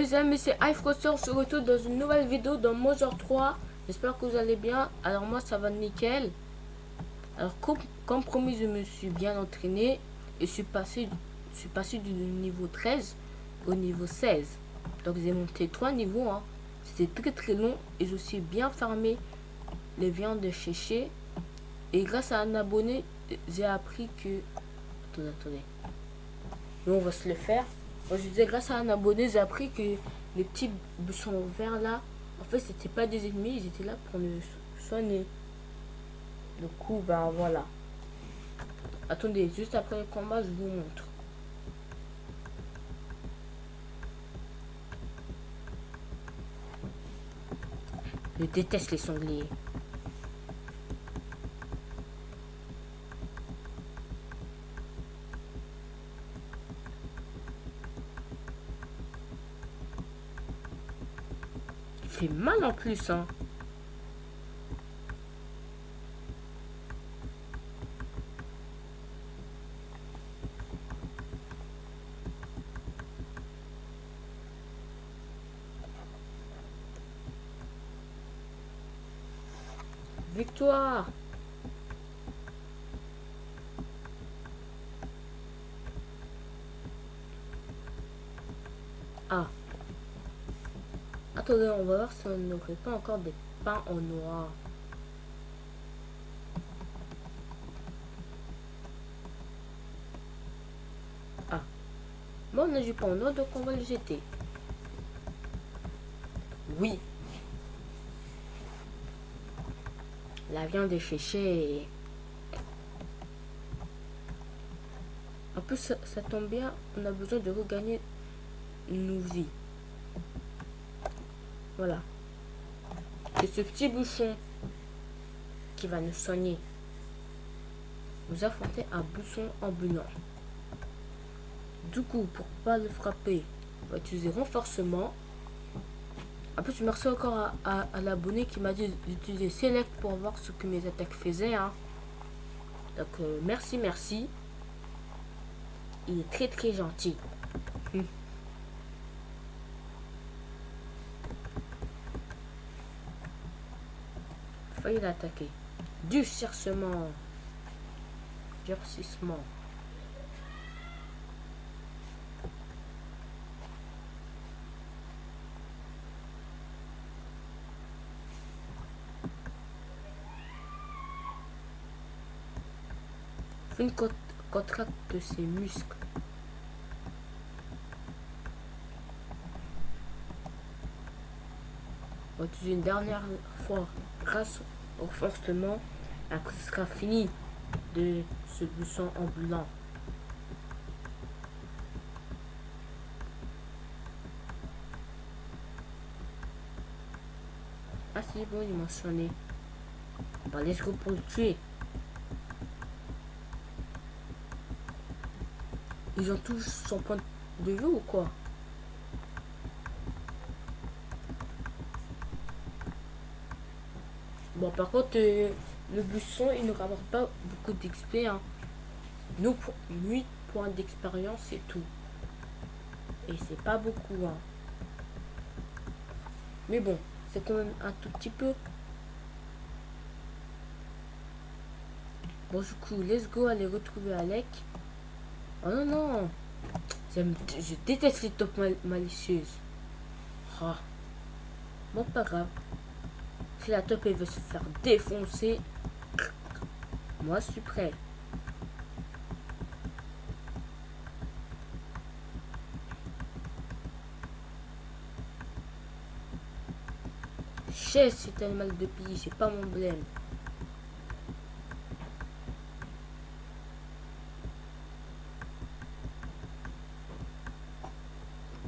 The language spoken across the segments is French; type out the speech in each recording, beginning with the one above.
les amis, c'est iFroster, on se retrouve dans une nouvelle vidéo dans Mother 3. J'espère que vous allez bien. Alors moi ça va nickel. Alors comme promis, je me suis bien entraîné et je suis passé du niveau 13 au niveau 16. Donc j'ai monté 3 niveaux, hein. C'était très long et je suis bien farmé les viandes de chéché. Et grâce à un abonné, j'ai appris que... Attendez. Nous on va se le faire. Moi, je disais, grâce à un abonné, j'ai appris que les petits buissons verts là, en fait, c'était pas des ennemis, ils étaient là pour nous soigner. Du coup, ben voilà. Attendez, juste après le combat, je vous montre. Je déteste les sangliers. Il fait mal en plus, hein. Victoire! Ah. Attendez, on va voir si on n'aurait pas encore des pains en noir. Ah. Bon, on a du pain en noir, donc on va le jeter. Oui. La viande est séchée. En plus, ça tombe bien, on a besoin de regagner nos vies. Voilà. C'est ce petit bouchon qui va nous soigner. Vous affrontez un bouchon ambulant. Du coup, pour pas le frapper, on va utiliser renforcement. En plus, merci encore à l'abonné qui m'a dit d'utiliser Select pour voir ce que mes attaques faisaient, hein. Donc, merci. Il est très gentil. Failli l'attaquer. Durcissement. Fait une contracte de ses muscles. On va utiliser une dernière fois grâce au renforcement. Après ce sera fini de ce bouchon ambulant. Ah c'est bon, il m'a sonné. Bah let's go pour le tuer. Ils ont tous son point de vue ou quoi? Bon par contre le buisson il ne rapporte pas beaucoup d'XP, hein. Nous pour 8 points d'expérience c'est tout. Et c'est pas beaucoup, hein. Mais bon, c'est quand même un tout petit peu. Bon du coup, let's go aller retrouver Alec. Oh non. Je déteste les top malicieuses. Oh. Bon pas grave. Si la top elle veut se faire défoncer, moi je suis prêt. Chaise cet animal de pays, c'est pas mon blême.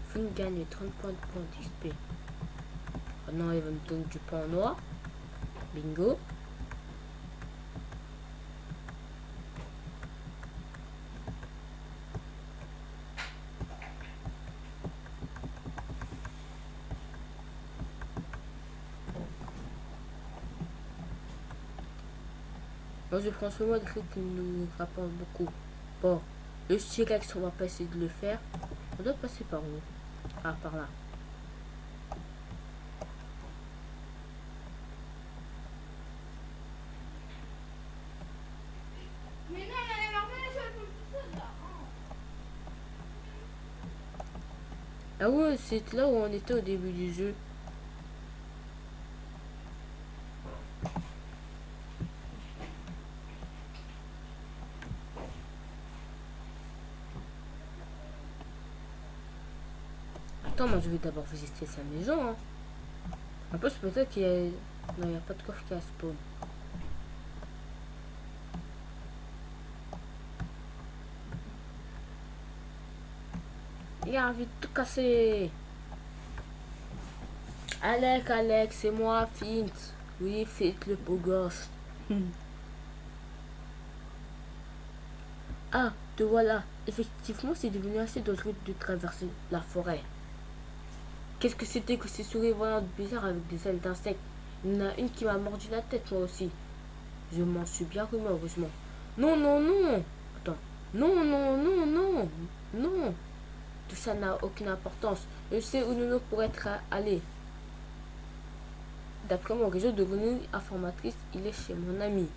Finn gagne 30 points d'XP. Oh non, il va me donner du pain noir. Bingo. Moi je prends ce mode qui nous rapporte beaucoup. Bon, le T-Rex on va pas essayer de le faire. On doit passer par où? Ah, par là. Ah ouais, c'est là où on était au début du jeu. Attends, moi je vais d'abord visiter sa maison. Hein. En plus, peut-être qu'il y a... Non, il n'y a pas de coffre qui a spawn. Il a envie de tout casser. Alex, c'est moi, Fint. Oui, Fint le beau gosse. Ah, te voilà. Effectivement, c'est devenu assez dangereux de traverser la forêt. Qu'est-ce que c'était que ces souris volantes bizarres avec des ailes d'insectes? Il y en a une qui m'a mordu la tête, moi aussi. Je m'en suis bien remis, heureusement. Non, non, non. Attends. Non, non, non, non. Non. Tout ça n'a aucune importance. Je sais où Nono pourrait être allé. D'après mon réseau de grenouilles informatrice, il est chez mon ami.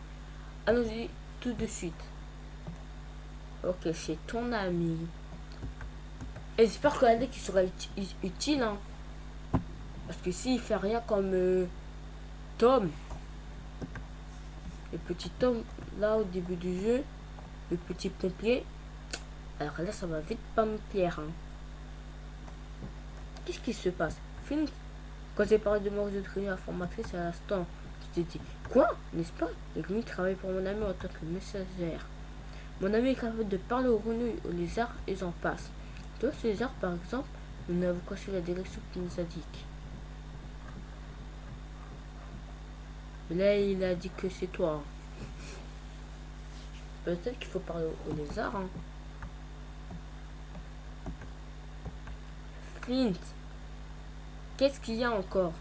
Allons-y tout de suite. Ok, chez ton ami. Et j'espère que l'année qui sera utile, hein. Parce que s'il fait rien comme Tom, le petit Tom, là au début du jeu, le petit pompier, alors là ça va vite pas me plaire. Hein. Qu'est-ce qui se passe? Film. Quand j'ai parlé de mon réseau de grenouilles informatrice à l'instant, je t'ai dit, quoi? N'est-ce pas? Les grenouilles travaillent pour mon ami en tant que messagère. Mon ami est capable de parler aux grenouilles, aux lézards et j'en passe. Toi, ces lézards, par exemple, nous n'avons qu'à suivre la direction qu'il nous indique. Mais là, il a dit que c'est toi. Peut-être qu'il faut parler aux lézards. Hein. Flint, qu'est-ce qu'il y a encore?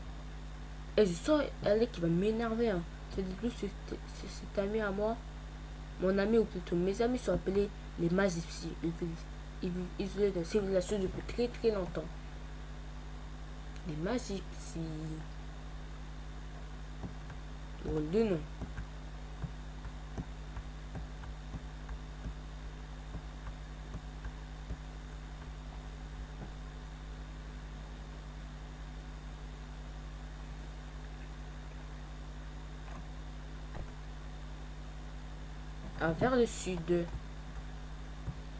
Et je sens elle qui va m'énerver. Hein. C'est plus cet ami à moi. Mon ami, ou plutôt mes amis, sont appelés les Magipsi. Ils vivent isolés d'une civilisation depuis très très longtemps. Les Magipsi. Drôle de nom. Ah, vers le sud.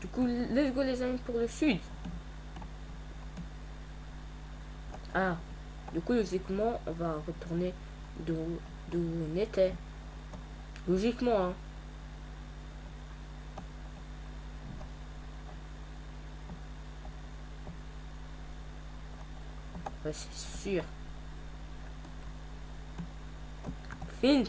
Du coup, let's go les amis pour le sud. Ah, du coup, logiquement, on va retourner d'où on était. Logiquement, hein. Ouais, c'est sûr. Fint.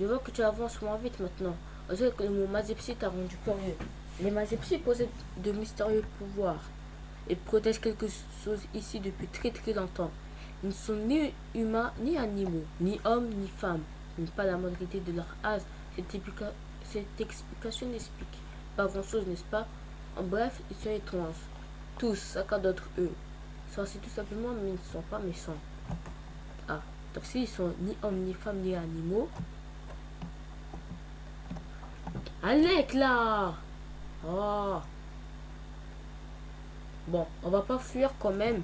Je vois que tu avances moins vite maintenant. On dirait que le mot Mazepsi t'a rendu curieux. Les Mazepsi possèdent de mystérieux pouvoirs et protègent quelque chose ici depuis très très longtemps. Ils ne sont ni humains ni animaux, ni hommes ni femmes. Ils n'ont pas la majorité de leur âge. Cette explication n'explique pas grand chose, n'est-ce pas? En bref, ils sont étranges. Tous, chacun d'entre eux. Ils sont assez tout simplement, mais ils ne sont pas méchants. Ah, donc s'ils sont ni hommes, ni femmes, ni animaux. Alec là! Oh! Bon, on va pas fuir quand même.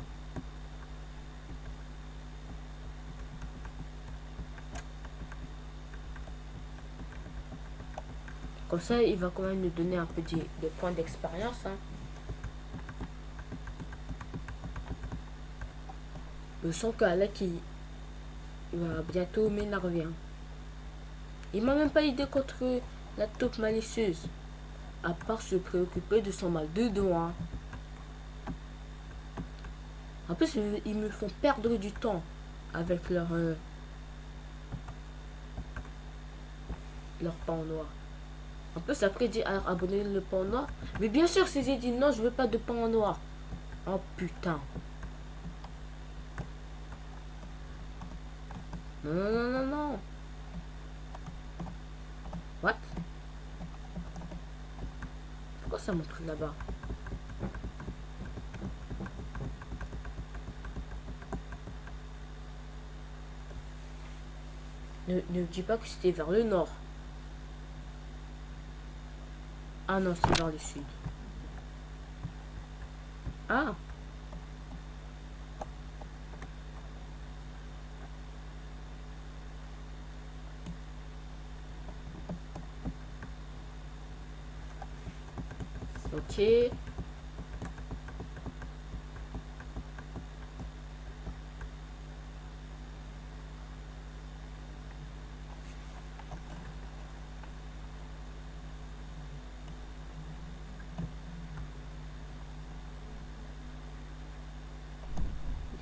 Comme ça, il va quand même nous donner un peu de points d'expérience. Hein. Je sens qu'Alec, il va bientôt m'énerver. Hein. Il m'a même pas aidé contre la taupe malicieuse. À part se préoccuper de son mal de dos. Hein. En plus, ils me font perdre du temps avec leur pain noir. En plus, après, il dit alors abonnez le pain noir. Mais bien sûr, si j'ai dit non, je veux pas de pain noir. Oh putain. Non, non, non, non, non. What? Pourquoi ça montre là-bas? Ne dis pas que c'était vers le nord. Ah non, c'est vers le sud. Ah. Ok.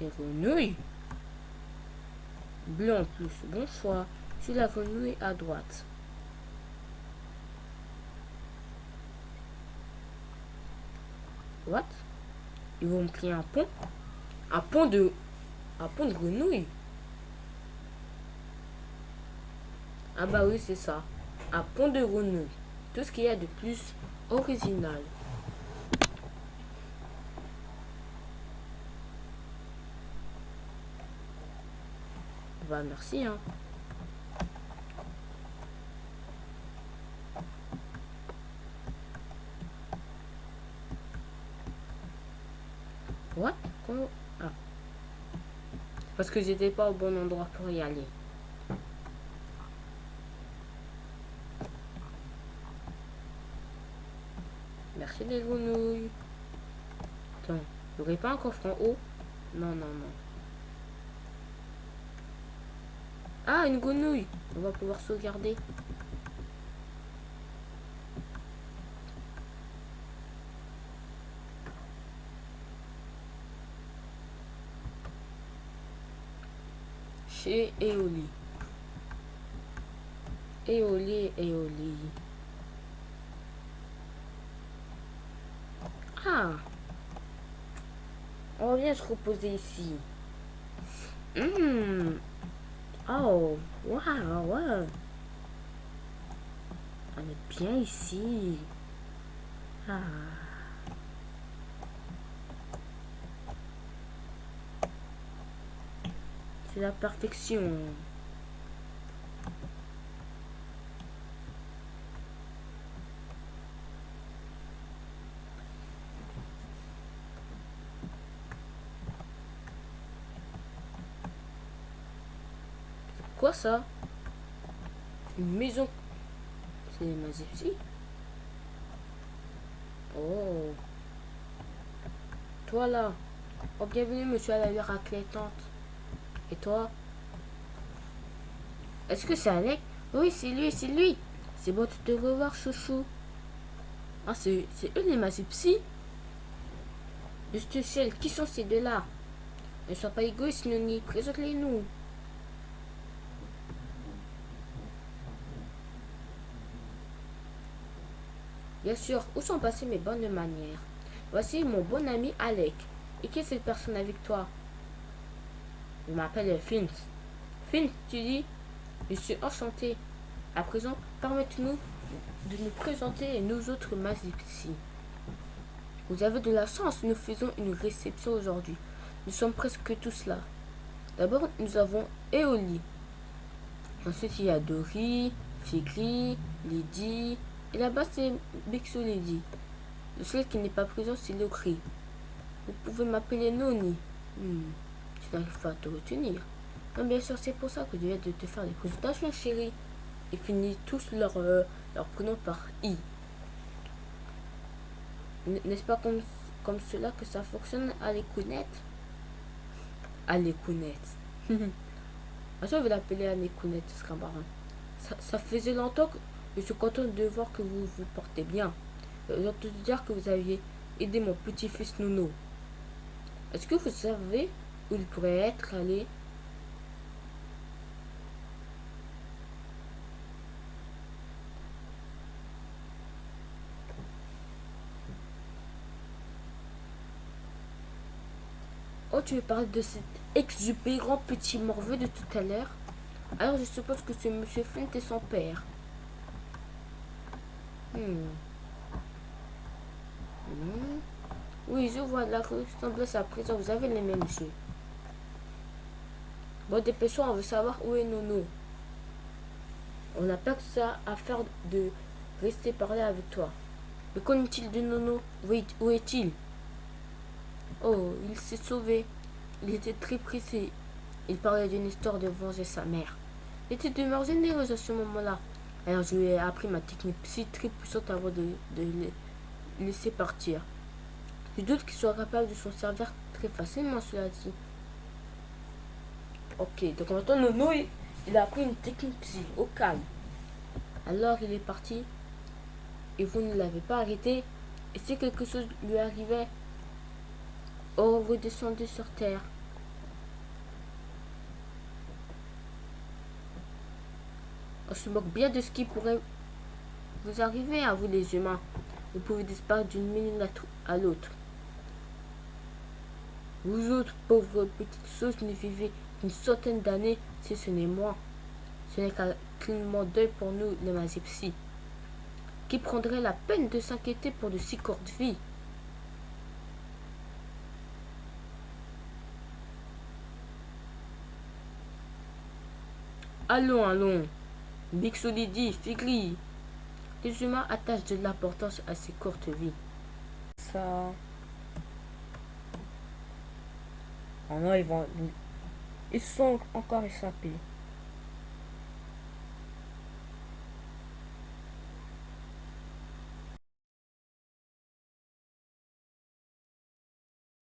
Des grenouilles. Bleu en plus. Bon choix. Suis la grenouille à droite. What? Ils vont me créer un pont? Un pont de... Un pont de grenouilles? Ah bah oui, c'est ça. Un pont de grenouilles. Tout ce qu'il y a de plus original. Bah merci hein. What? Comment? Ah. Parce que j'étais pas au bon endroit pour y aller. Merci les grenouilles. Attends, il n'y aurait pas un coffre en haut? Non, non, non. Ah, une grenouille. On va pouvoir sauvegarder. Chez Eoli. Eoli. Ah. On vient se reposer ici. Oh, waouh, ouais. On est bien ici. Ah. C'est la perfection. Quoi ça? Une maison. C'est les Mazepsi. Oh. Toi là. Oh, bienvenue monsieur à la lueur éclatante. Et toi? Est-ce que c'est Alec? Oui, c'est lui, c'est lui. C'est bon de te revoir, chouchou. Ah, c'est eux les Mazepsi? Juste le ciel, qui sont ces deux-là? Ne sois pas égoïste, Noni. Présente-les-nous. Bien sûr, où sont passées mes bonnes manières? Voici mon bon ami Alec. Et qui est cette personne avec toi? Je m'appelle Flint. Flint, tu dis? Je suis enchanté. À présent, permettez-nous de nous présenter nos autres Mazepsi. Vous avez de la chance, nous faisons une réception aujourd'hui. Nous sommes presque tous là. D'abord, nous avons Eoli. Ensuite, il y a Dory, Figri, Lydie. Et là-bas, c'est Bixo Lady. Le seul qui n'est pas présent, c'est Locri. Vous pouvez m'appeler Noni. Je n'arrive pas à te retenir. Non, bien sûr, c'est pour ça que je viens de te faire des présentations, chérie. Ils finissent tous leur prénom par I. N'est-ce pas comme cela que ça fonctionne à l'écounette? À l'écounette. Je vais l'appeler à l'écounette, ce camarade. Ça faisait longtemps que je suis contente de voir que vous vous portez bien. Je dois te dire que vous aviez aidé mon petit-fils Nono. Est-ce que vous savez où il pourrait être allé? Oh, tu veux parler de cet exubérant petit morveux de tout à l'heure? Alors je suppose que c'est Monsieur Flint et son père. Oui, je vois la ressemblance à présent. Vous avez les mêmes yeux. Bon, dépêchons, on veut savoir où est Nono. On n'a pas que ça à faire de rester parler avec toi. Mais qu'en est-il de Nono? Où est-il? Oh, il s'est sauvé. Il était très pressé. Il parlait d'une histoire de venger sa mère. Il était d'humeur généreuse à ce moment-là. Alors je lui ai appris ma technique psy très puissante avant de le laisser partir. Je doute qu'il soit capable de s'en servir très facilement, cela dit. Ok, donc maintenant Nono, il a appris une technique psy, au calme. Alors il est parti et vous ne l'avez pas arrêté. Et si quelque chose lui arrivait, oh, redescendez sur Terre. On se moque bien de ce qui pourrait vous arriver à vous les humains. Vous pouvez disparaître d'une minute à l'autre. Vous autres pauvres petites sauces ne vivez qu'une centaine d'années si ce n'est moins. Ce n'est qu'un clignement d'œil pour nous, les magipsy, qui prendrait la peine de s'inquiéter pour de si courtes vies. Allons, allons. Big Solidi, Figli. Les humains attachent de l'importance à ces courtes vies. Ça. Ah non, ils sont encore échappés.